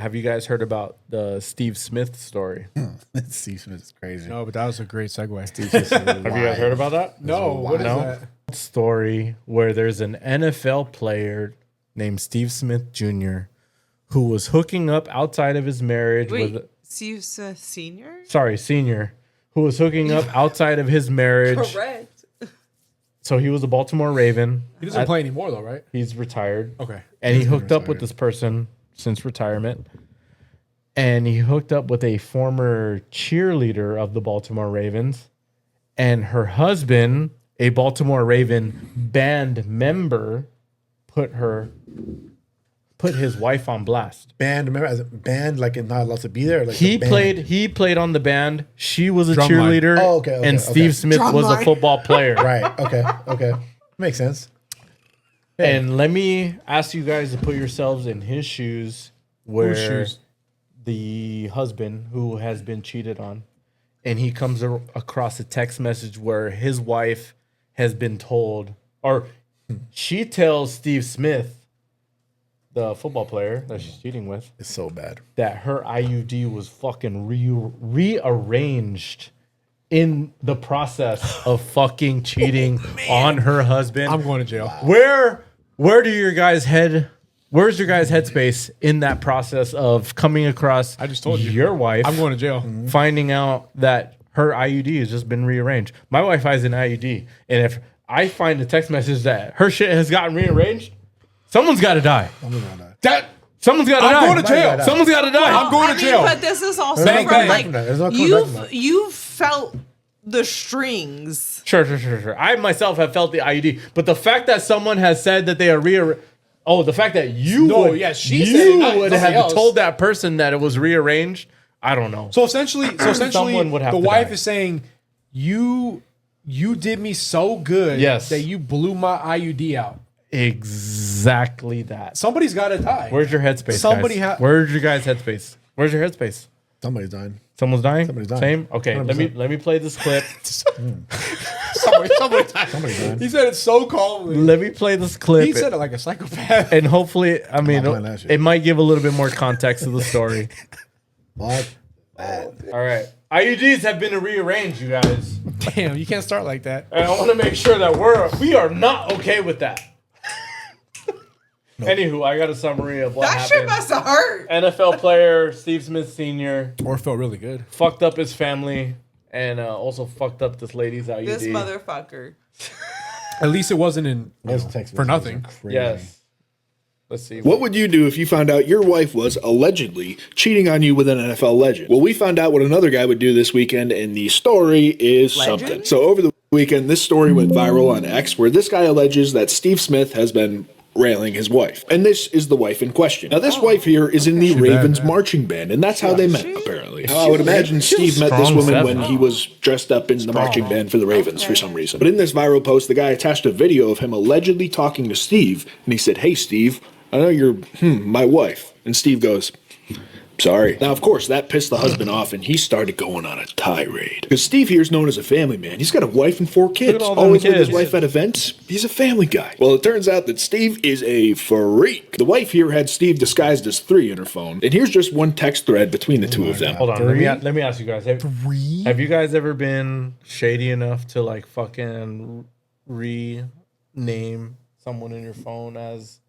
Have you guys heard about the Steve Smith story? Steve Smith is crazy. No, but that was a great segue. Steve Smith is Have you guys heard about that? No, what is No? that? Story where there's an NFL player named Steve Smith Jr. who was hooking up outside of his marriage with Steve Senior? Sorry, senior, who was hooking up outside of his marriage. Correct. So he was a Baltimore Raven. He doesn't play anymore, though, right? He's retired. Okay. And he hooked up with this person since retirement. And he hooked up with a former cheerleader of the Baltimore Ravens. And her husband, a Baltimore Raven band member, put his wife on blast. Band, remember, as a band, like not allowed to be there. Like He played on the band. She was a Drumline. cheerleader. Oh, okay, and Steve Smith was a football player. Right. Okay. Makes sense. And let me ask you guys to put yourselves in his shoes, where shoes? the husband who has been cheated on, and he comes across a text message where his wife has been told, or she tells Steve Smith, the football player that she's cheating with, It's so bad. that her IUD was fucking rearranged in the process of fucking cheating on her husband. I'm going to jail. Where's your guys' headspace in that process of coming across I just told you. your wife I'm going to jail. finding out that her IUD has just been rearranged? My wife has an IUD, and if I find a text message that her shit has gotten rearranged, someone's got to die. Someone's got to die. I'm going to jail. Someone's got to die. I'm going to jail. But this is also There's no from coming back from that. There's no coming back from that. you've felt the strings. Sure. I myself have felt the IUD, but the fact that someone has said that they are the fact that you she said it, not would somebody have else. told that person that it was rearranged, I don't know. So essentially, Someone would have the to wife die. is saying, you did me so good Yes. that you blew my IUD out. Exactly that. Somebody's got to die. Where's your headspace? Somebody guys? ha- Where's your guys' headspace? Where's your headspace? Somebody's dying. Someone's dying. Somebody's dying. Same. Okay. 100%. Let me play this clip. Somebody's Somebody's dying. He said it so calmly. Let me play this clip. He said it like a psychopath. and hopefully, I mean, playing that shit. it might give a little bit more context to the story. Fuck that. All right. IUDs have been rearranged, you guys. Damn, you can't start like that. And I want to make sure that we are not okay with that. Anywho, I got a summary of what That shit happened. must have hurt. NFL player Steve Smith Sr. Or felt really good. fucked up his family and also fucked up this lady's IUD. This motherfucker. At least it wasn't in Those text for messages nothing. are crazy. Yes. Let's see. What would you do if you found out your wife was allegedly cheating on you with an NFL legend? Well, we found out what another guy would do this weekend, and the story is something. So over the weekend, this story went viral on X, where this guy alleges that Steve Smith has been railing his wife. And this is the wife in question. Now, this wife here is in the Ravens marching band, and that's how they met, apparently. I would imagine Steve met this woman when he was dressed up in the marching band for the Ravens for some reason. But in this viral post, the guy attached a video of him allegedly talking to Steve, and he said, "Hey, Steve, I know you're, my wife." And Steve goes, "Sorry." Now, of course, that pissed the husband off, and he started going on a tirade. Because Steve here is known as a family man. He's got a wife and 4 kids. all them Always with his kids. wife at events. He's a family guy. Well, it turns out that Steve is a freak. The wife here had Steve disguised as 3 in her phone. And here's just one text thread between the two of them. Hold on. Let me ask you guys. Have you guys ever been shady enough to like fucking rename someone in your phone as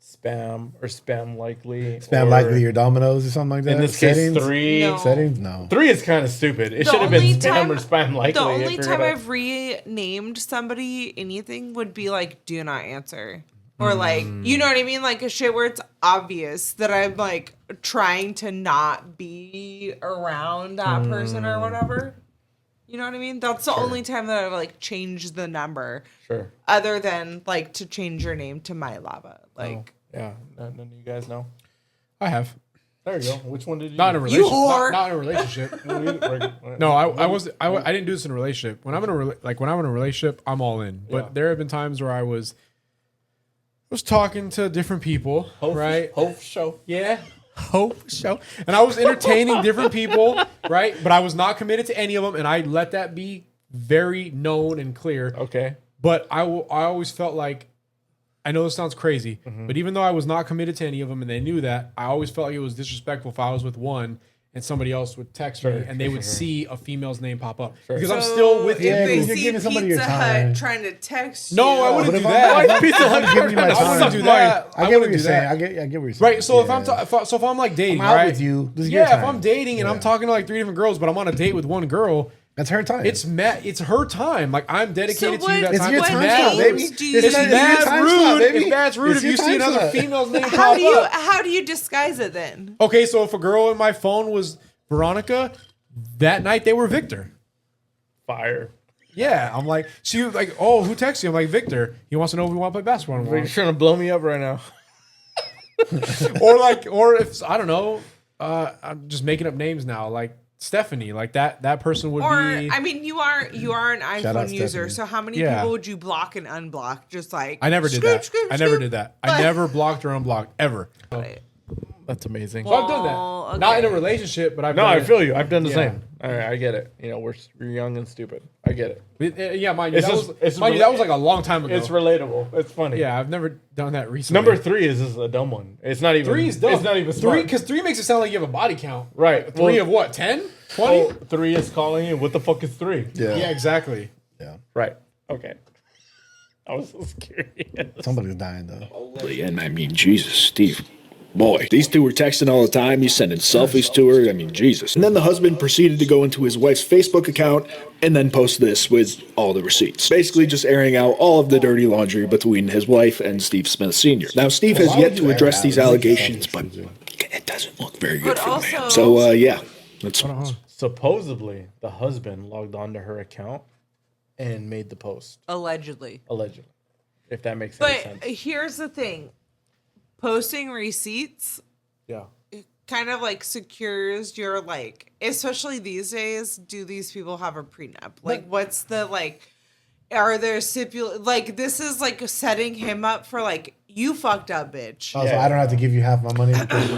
spam or spam likely? Spam likely your Dominoes or something like that. In this case, Settings? 3. No. Settings? No. 3 is kind of stupid. It The should have been only spam time- or spam likely. The only if you're time gonna- I've renamed somebody anything would be like "do not answer" or like, you know what I mean, like a shit where it's obvious that I'm like trying to not be around that person or whatever. You know what I mean? That's the only time that I've like changed the number. Sure. Other than like to change your name to My Lava, like. Yeah. None of you guys know. I have. There you go. Which one did you? Not in a You relationship. whore. Not in a relationship. No, No, I didn't do this in a relationship. When I'm in a relationship, I'm all in. But Yeah. there have been times where I was talking to different people, right? Hope show. Yeah. Hope so. And I was entertaining different people, right? But I was not committed to any of them, and I let that be very known and clear. Okay. But I always felt like I know this sounds crazy, but even though I was not committed to any of them and they knew that, I always felt like it was disrespectful if I was with one and somebody else would text me and they would see a female's name pop up. Because I'm still with Yeah, If they because you're see giving somebody your Pizza time. Hut trying to text you. No, I wouldn't But do if that. I'm Pizza Hut giving you my I I wouldn't time. do that. I get what wouldn't you're do saying. that. I get what you're saying. Right. So Yeah. if I'm like dating, I'm out right? with you. This is your Yeah, if time. I'm dating and I'm talking to like 3 different girls, but I'm on a date with one girl, That's her time. it's her time. Like I'm dedicated So to you that what- It's time. your what time mad slot, baby. names do you It's use? mad time rude. slot, baby. It's mad rude It's if your you see time another slot. female's name How pop do you up. how do you disguise it then? Okay, so if a girl in my phone was Veronica, that night they were Victor. Fire. Yeah, I'm like, she was like, oh, who texted you? I'm like, Victor. He wants to know if we want to play basketball You're tomorrow. trying to blow me up right now. or if I don't know, I'm just making up names now. Like Stephanie, like that person would Or be. I mean, you are an Shout out iPhone user, Stephanie. so how many Yeah. people would you block and unblock? Just like I never did scoop, that. scoop, I never scoop. did that. But- I never blocked or unblocked ever. So That's amazing. I've done that. Well, Not in a okay. relationship, but I've No, done I it. feel you. I've done the Yeah. same. All right, I get it. You know, we're young and stupid. I get it. Yeah, mind you, It's that just- was, it's mind you, rela- that was like a long time ago. It's relatable. It's funny. Yeah, I've never done that recently. Number 3 is just a dumb one. It's not even. 3 is dumb. It's not even 3 smart. because 3 makes it sound like you have a body count. Right. 3 of what? 10? 20? Oh, 3 is calling you. What the fuck is 3? Yeah. Yeah, exactly. Yeah. Right. Okay. I was so curious. Somebody's dying though. And I mean, Jesus, Steve. Boy, these two were texting all the time. He's sending selfies to her. I mean, Jesus. And then the husband proceeded to go into his wife's Facebook account and then post this with all the receipts. Basically just airing out all of the dirty laundry between his wife and Steve Smith Sr. Now, Steve has Why yet would to you air address it these out? allegations, but it doesn't look very good But for the man. also- So, yeah. Let's, Supposedly, the husband logged onto her account and made the post. Allegedly. Allegedly. If that makes any But sense. here's the thing: posting receipts Yeah. kind of like secures your like, especially these days. Do these people have a prenup? Like, what's the like? Are there like this is like setting him up for like you fucked up, bitch. Oh, so I don't have to give you half my money. Because,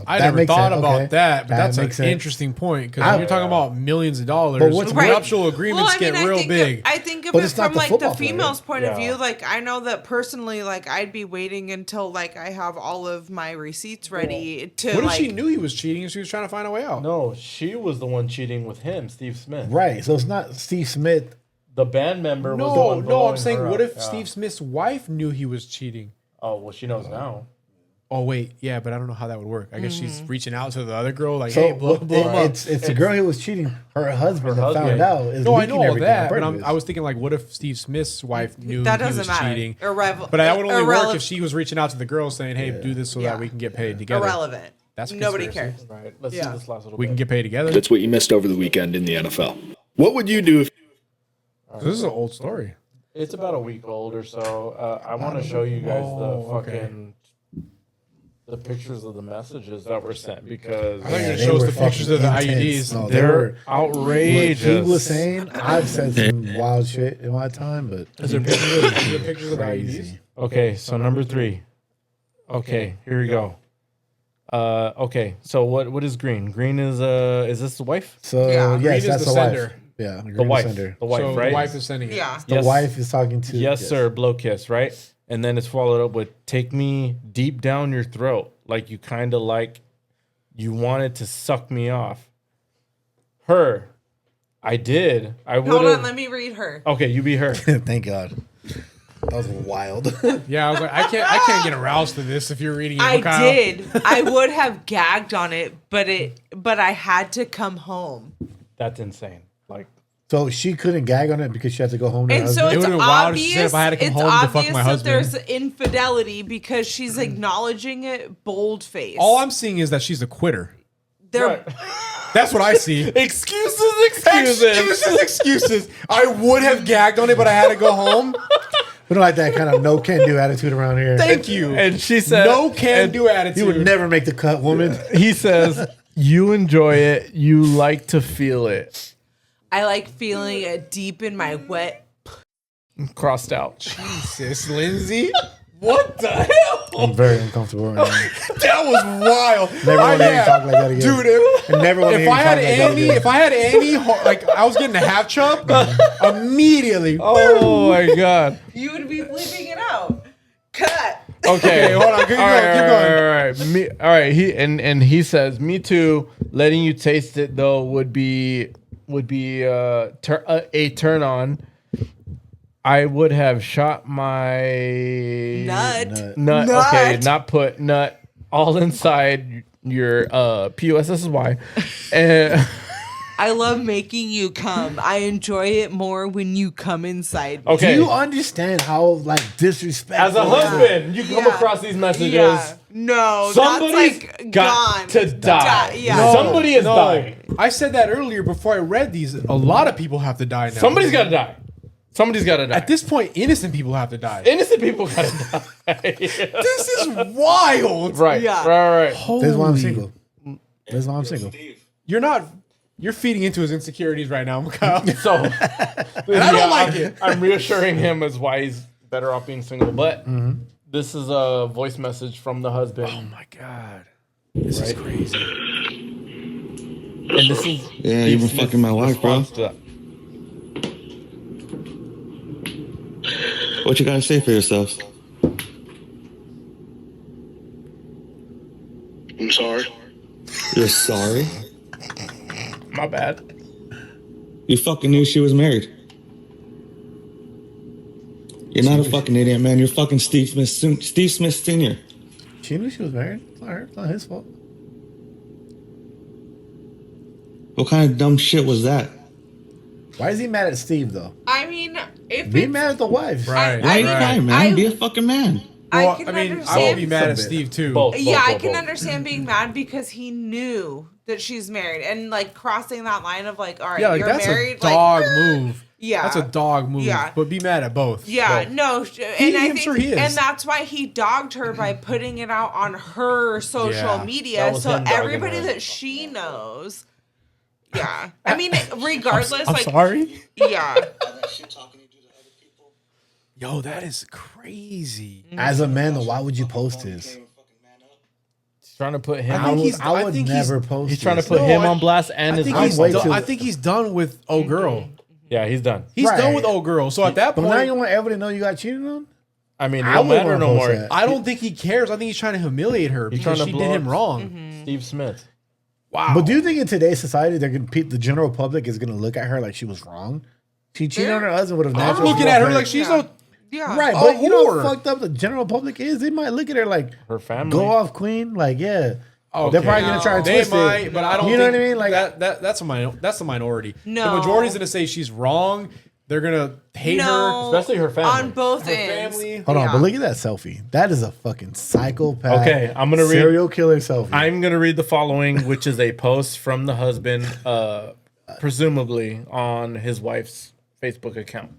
I that never makes thought sense. about Okay. that, but that's an makes sense. interesting point because when you're talking about millions of dollars, But what's Right. prenuptial agreements get real big. I think of But it it's not from the like the football player. female's point of Yeah. view. Like I know that personally, like I'd be waiting until like I have all of my receipts ready to What if like. she knew he was cheating and she was trying to find a way out? No, she was the one cheating with him, Steve Smith. Right. So it's not Steve Smith. The band member was the No, one no, I'm blowing saying, her what up. if Yeah. Steve Smith's wife knew he was cheating? Oh, well, she knows now. Oh wait, yeah, but I don't know how that would work. I guess she's reaching out to the other girl, like, So hey, blow him up. it's the girl who was cheating. Her husband that husband. found out is No, I leaking know all everything that, on but purpose. I was thinking, like, what if Steve Smith's wife knew that he doesn't was matter. cheating? Irrelevant. But that would only work Irrelevant. if she was reaching out to the girl saying, hey, do this so Yeah. that we can get paid together. Irrelevant. That's Nobody conspiracy. cares. Right. Let's Yeah. see this last little We bit. can get paid together. that's what you missed over the weekend in the NFL. What would you do if This is an old story. It's about a week old or so. I want to show you guys Oh, the okay. fucking the pictures of the messages that were sent because I thought you were Yeah, going they to show us were the pictures of the fucking intense. IUDs. No, they're What outrageous. he was saying, I've said some wild shit in my time, but Is there pictures of the IUDs? crazy. Okay, so number 3. Okay, here we go. Okay, so what is green? Green is this the wife? So Yeah. Green yes, is that's the the wife. sender. Yeah, The wife. Sender. The wife, So right? the wife is sending it. Yeah. The Yes. wife is talking to Yes, sir. Blow kiss, right? And then it's followed up with "Take me deep down your throat," like you kind of like you wanted to suck me off. Her, I did. I would. Hold on, let me read her. Okay, you be her. Thank God. That was wild. Yeah, I was like, I can't get aroused to this if you're reading it. I Kyle. did. I would have gagged on it, but I had to come home. That's insane. Like, So she couldn't gag on it because she had to go home to her And so husband? it's would've been wild if she said obvious, if I had to come it's home to fuck obvious my that there's husband. infidelity because she's acknowledging it bold face. All I'm seeing is that she's a quitter. They're That's what I see. excuses. Excuses. I would have gagged on it, but I had to go home. We don't like that kind of no can do attitude around here. Thank you. And she said, No can do attitude. You would never make the cut, woman. He says, "You enjoy it. You like to feel it." I like feeling it deep in my wet. Crossed out. Sis Lindsay. What the hell? I'm very uncomfortable right now. That was wild. Never want to hear you talk like that again. Dude, I never want to hear if you I talk had like that Andy, again. if I had Andy, like I was getting a half chub, immediately. Oh my god. You would be bleeping it out. Cut. Okay, hold on. Keep going. All right. He says, "Me too. Letting you taste it though would be a turn on. I would have shot my nut. Okay, not put nut all inside your PUSSY, and." I love making you come. I enjoy it more when you come inside me. Okay. Do you understand how like disrespectful? As a husband, you come across these messages. Yeah. No, Somebody's that's like got gone. to die. Yeah. No, Somebody is dying. I said that earlier before I read these. A lot of people have to die now. Somebody's got to die. Somebody's got to die. At this point, innocent people have to die. Innocent people got to die. This is wild. Right. Yeah. Right. That's why I'm single. That's why I'm single. You're feeding into his insecurities right now, Kyle. So, and I don't like it. I'm reassuring him as why he's better off being single. But this is a voice message from the husband. Oh my god, this is crazy. And this is you've been fucking my wife, bro. What you gotta say for yourself? I'm sorry. You're sorry? My bad. You fucking knew she was married. You're not a fucking idiot, man. You're fucking Steve Smith Sr. She knew she was married. It's not her. It's not his fault. What kind of dumb shit was that? Why is he mad at Steve though? I mean, if Be it's, mad at the wife. Right. Why are you crying, man? Be a fucking man. Well, I can I mean, understand. I would be mad at Steve too. Both. I can understand being mad because he knew that she's married and like crossing that line of like, all right, Yeah, like you're that's married. a dog like, move. Yeah, That's a dog move. Yeah. But be mad at both. Yeah, Both. no, and I I'm think, sure he is. and that's why he dogged her by putting it out on her social Yeah, that media, was so him dogging everybody her. that she knows. Yeah, I mean, regardless, I'm like, sorry. yeah, Yo, that is crazy. As a man, though, why would you post this? He's trying to put him. I would never post. He's trying to this. put No, him I- on blast and I his think, I'm he's way done, too- I think he's done with old girl. Yeah, he's done. He's Right. done with old girl. So at that But point, now you want everybody to know you got cheated on? I mean, it I don't wouldn't matter wanna no post more. that. I don't think he cares. I think he's trying to humiliate her He's because trying she to did blow him up wrong. Steve Smith. Wow. But do you think in today's society, the general public is going to look at her like she was wrong? She cheated on her husband with a I'm natural. looking at her like she's Yeah. so. yeah, right, a but you know whore. how fucked up the general public is. They might look at her like Her family. go off queen, like yeah. Okay. They're probably gonna try and They twist might, it. but I don't. You know think what I mean? Like that's the minority. No. The majority's gonna say she's wrong. They're gonna hate no, Especially her family. on both her. ends. Family. hold on, Yeah. but look at that selfie. That is a fucking psychopath. Okay, I'm gonna read. serial killer selfie. I'm gonna read the following, which is a post from the husband, presumably on his wife's Facebook account.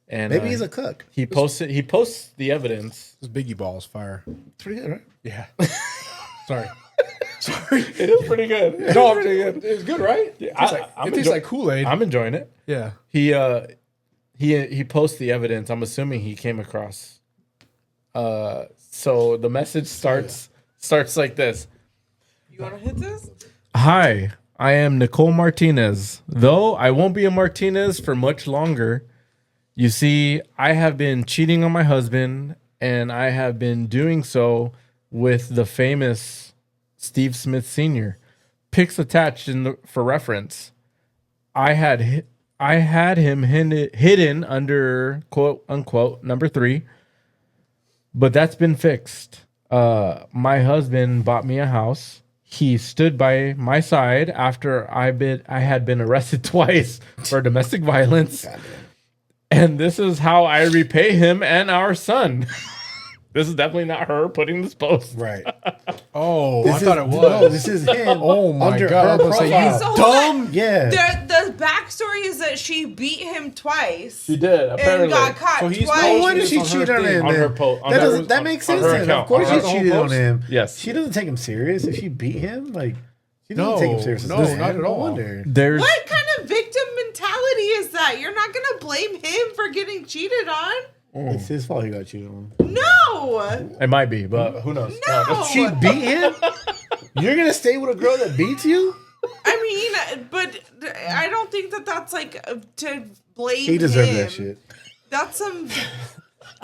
And Maybe he's a cook. He posts the evidence. This Biggie Balls fire. Pretty good, right? Yeah. Sorry. It is pretty good. No, it's good, right? Yeah, It tastes like Kool-Aid. I'm enjoying it. Yeah. He posts the evidence. I'm assuming he came across. So the message starts like this. You want to hit this? Hi, I am Nicole Martinez. Though I won't be a Martinez for much longer. You see, I have been cheating on my husband, and I have been doing so with the famous Steve Smith Sr. Pics attached for reference. I had him hidden under quote unquote number 3, but that's been fixed. My husband bought me a house. He stood by my side after I had been arrested twice for domestic violence. And this is how I repay him and our son. This is definitely not her putting this post. Right. Oh, This I thought is- it was. No, this is him. Oh my under God, I her was gonna say, profile. So dumb. Yeah. The backstory is that she beat him twice. She did, apparently. And got caught So he's twice. Oh, why posting did she this on her cheat on thing. him? On then? her po- on that her- doesn't. That makes on sense. her Then. account. Of course, On she her cheated whole on post? him. Yes. She doesn't take him serious if she beat him. Like she doesn't take him serious. No, Listen, not at no all. wonder. There's What kind of victim mentality is that? You're not gonna blame him for getting cheated on? It's his fault he got cheated on. No. it might be, but who knows? No. She beat him. You're gonna stay with a girl that beats you? I mean, but I don't think that that's like to blame He deserved him. that shit. That's some.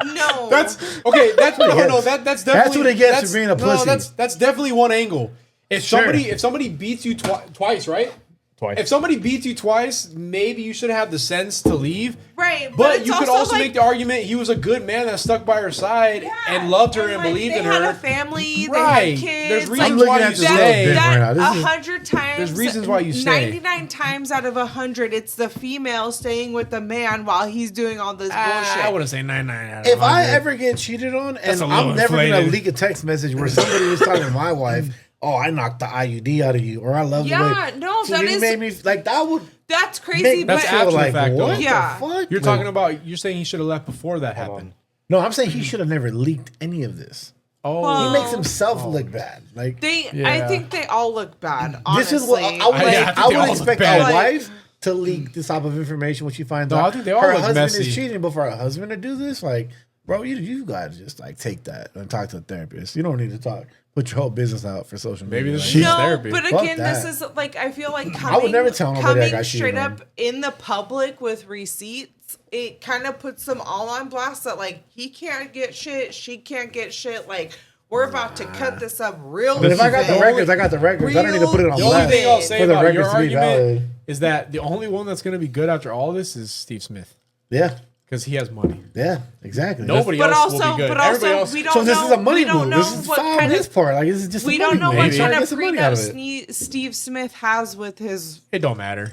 No. That's okay. That's no. That's definitely That's what it gets for being a pussy. That's definitely one angle. If Sure. somebody beats you twice, right? Twice. If somebody beats you twice, maybe you should have the sense to leave. right. But it's you could also like, make the argument he was a good man that stuck by her side and loved her and like, believed in They had her. a family. Right. They had There's kids. reasons I'm looking why at you this a little stay. bit right now. That This is- 100 times. There's reasons why you stay. 99 times out of 100, it's the female staying with the man while he's doing all this bullshit. I wouldn't say 99 out of If I 100. ever get cheated on, and a little I'm never gonna inflated. leak a text message where somebody was telling my wife, "Oh, I knocked the IUD out of you," or "I love the way." Yeah, no, So that you is- made me like that would That's crazy, make but me That's feel after the like fact, though. what Yeah. the fuck? You're Like, talking about. You're saying he should have left before that happened. No, I'm saying he should have never leaked any of this. Oh, He makes himself look bad. Like I Yeah. think they all look bad. this Honestly. is what I would, I think they I would all look expect bad. a Like- wife to leak this type of information when she finds No, out I think they all her look husband messy. is cheating. But for her husband to do this, like, bro, you gotta just like take that and talk to a therapist. You don't need to talk. Put your whole business out for social media. Maybe this Like, shit- No, therapy. but Fuck again, this that. is like I feel like I would coming, never tell nobody I coming got straight cheated on. up in the public with receipts. It kind of puts them all on blast that like he can't get shit, she can't get shit. Like we're about to cut this up real. But if I got the even. records, I got the records. I don't need to put it on The only blast thing I'll say for the about your records to be argument valid. is that the only one that's going to be good after all this is Steve Smith Yeah, because he has money. yeah, exactly. Nobody But else will also, be good. but Everybody also, else. we don't So this know. is a money we don't move. know This is what foul on kind his of. part. Like this is just We a money don't know move. what He's trying kind to of get some money out of it. prenup Steve Smith has with his. It don't matter.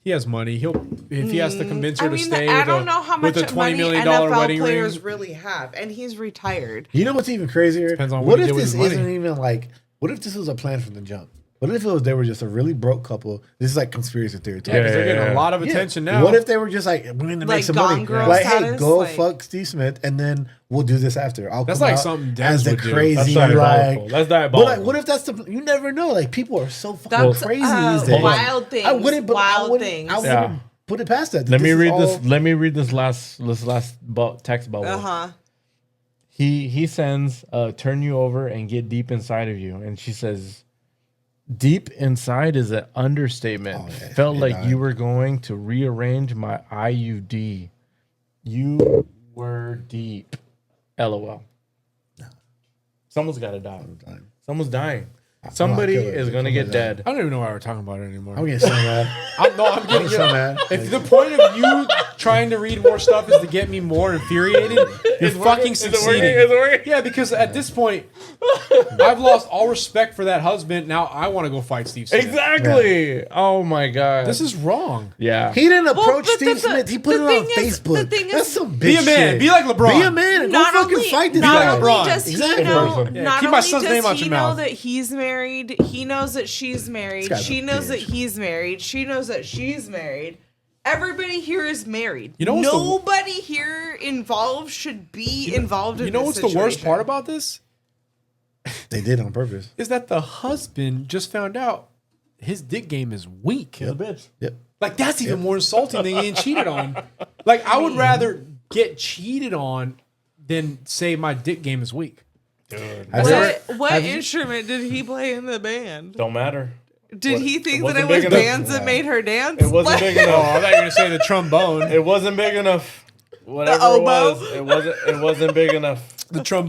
He has money. He'll if he has to convince her I to mean, stay. I with don't a, know how with much a $20 money million NFL wedding players ring. really have, and he's retired. You know what's even crazier? Depends on what what he if did with this his money. isn't even like? What if this was a plan from the jump? What if it was they were just a really broke couple? This is like conspiracy theory. Yeah, because they're getting Yeah. a lot of Yeah. attention now. What if they were just like, we need to make Like some Gone money? Girl Like, hey, status? go Like- fuck Steve Smith, and then we'll do this after. I'll That's come like out something as Dez the would do. crazy, That's like, diabolical. That's but diabolical. like, what if that's the? You never know. Like, people are so fucking That's crazy these days. wild things. I wouldn't, but I wild wouldn't, things. I wouldn't Yeah. put it past that. Let me is read all- this. Let me read this last text bubble. Uh huh. He sends turn you over and get deep inside of you, and she says, "Deep inside" is an understatement. Oh, yeah. Felt Yeah, like no. you were going to rearrange my IUD. You were deep. LOL. Someone's got to die. Someone's dying. Somebody kill her. is gonna get dead. I don't even know why we're talking about it anymore. I'm getting so mad. I'm I'm getting so mad. If the point of you trying to read more stuff is to get me more infuriated, you're fucking succeeding. Is it working? Yeah, because at this point, I've lost all respect for that husband. Now I want to go fight Steve Smith. Exactly. Oh my god. This is wrong. yeah. He didn't approach but Steve Smith. He put the it on thing is- Facebook. the thing That's is- some bitch Be a man. shit. Be like LeBron. Be a man and go Not fucking only, fight this not guy. only LeBron. does he Exactly. know, Yeah, not keep my only son's does name out he your know mouth. that he's married, he knows that she's married. guy's She a knows that bitch. he's married. She knows that she's married. Everybody here is married. You know what's the- Nobody here involved should be involved in You know this what's the worst situation. part about this? They did on purpose. Is that the husband just found out his dick game is weak. bitch. Yep. Like that's even more insulting than getting cheated on. Like I would rather get cheated on than say my dick game is weak. Have you ever- What instrument did he play in the band? Don't matter. Did he think that wasn't it was big enough. bands that made her dance? It wasn't big Oh, enough. I thought you were gonna say the trombone. It wasn't big enough. Whatever it oboe? was, it wasn't big enough. The trombone.